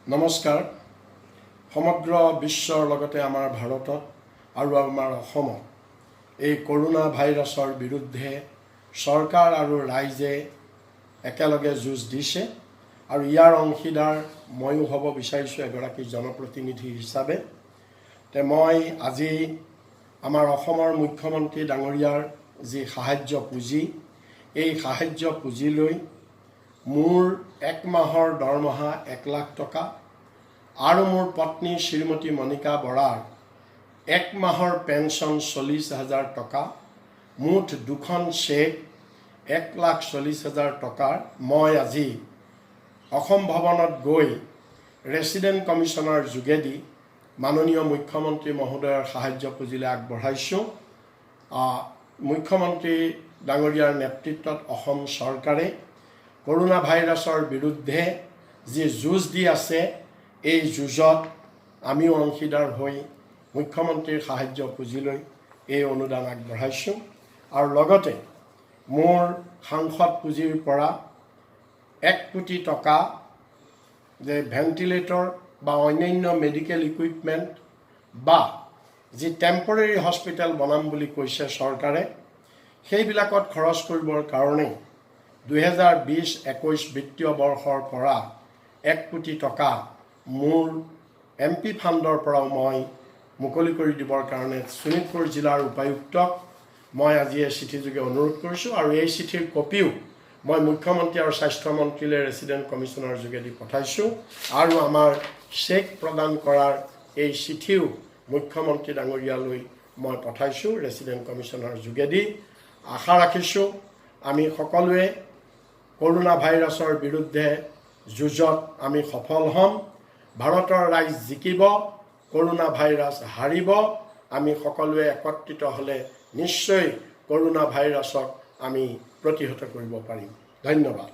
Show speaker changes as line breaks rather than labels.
নমস্কাৰ। সমগ্ৰ বিশ্বৰ লগতে আমাৰ ভাৰতত আৰু আমাৰ অসমত এই কৰোনা ভাইৰাছৰ বিৰুদ্ধে চৰকাৰ আৰু ৰাইজে একেলগে যুঁজ দিছে আৰু ইয়াৰ অংশীদাৰ ময়ো হ'ব বিচাৰিছোঁ এগৰাকী জনপ্ৰতিনিধি হিচাপে। মই আজি আমাৰ অসমৰ মুখ্যমন্ত্ৰী ডাঙৰীয়াৰ যি সাহায্য পুঁজি, এই সাহায্য পুঁজিলৈ মোৰ 1 মাহৰ দৰমহা 1 লাখ টকা আৰু মোৰ পত্নী শ্ৰীমতী মণিকা বৰাৰ 1 মাহৰ পেঞ্চন 40,000 টকা, মুঠ 2খন চেক 1,40,000 টকাৰ মই আজি অসম ভৱনত গৈ ৰেচিডেণ্ট কমিশ্যনাৰ যোগেদি মাননীয় মুখ্যমন্ত্ৰী মহোদয়ৰ সাহায্য পুঁজিলৈ আগবঢ়াইছোঁ। মুখ্যমন্ত্ৰী ডাঙৰীয়াৰ নেতৃত্বত অসম চৰকাৰে কৰোনা ভাইৰাছৰ বিৰুদ্ধে যি যুঁজ দি আছে, এই যুঁজত আমিও অংশীদাৰ হৈ মুখ্যমন্ত্ৰীৰ সাহায্য পুঁজিলৈ এই অনুদান আগবঢ়াইছোঁ আৰু লগতে মোৰ সাংসদ পুঁজিৰ পৰা 1 কোটি টকা যে ভেণ্টিলেটৰ বা অন্যান্য মেডিকেল ইকুইপমেণ্ট বা যি টেম্পৰেৰী হস্পিটেল বনাম বুলি কৈছে চৰকাৰে, সেইবিলাকত খৰচ কৰিবৰ কাৰণে 2020-21 বিত্তীয় বৰ্ষৰ পৰা 1 কোটি টকা মোৰ MP ফাণ্ডৰ পৰাও মই মুকলি কৰি দিবৰ কাৰণে শোণিতপুৰ জিলাৰ উপায়ুক্তক মই আজি এই চিঠিযোগে অনুৰোধ কৰিছোঁ আৰু এই চিঠিৰ কপিও মই মুখ্যমন্ত্ৰী আৰু স্বাস্থ্যমন্ত্ৰীলৈ ৰেচিডেণ্ট কমিশ্যনাৰ যোগেদি পঠাইছোঁ আৰু আমাৰ চেক প্ৰদান কৰাৰ এই চিঠিও মুখ্যমন্ত্ৰী ডাঙৰীয়ালৈ মই পঠাইছোঁ ৰেচিডেণ্ট কমিশ্যনাৰ যোগেদি। আশা ৰাখিছোঁ আমি সকলোৱে কৰোনা ভাইৰাছৰ বিৰুদ্ধে যুঁজত আমি সফল হ'ম। ভাৰতৰ ৰাইজ জিকিব, কৰোনা ভাইৰাছ হাৰিব। আমি সকলোৱে একত্ৰিত হ'লে নিশ্চয় কৰোনা ভাইৰাছক আমি প্ৰতিহত কৰিব পাৰিম। ধন্যবাদ।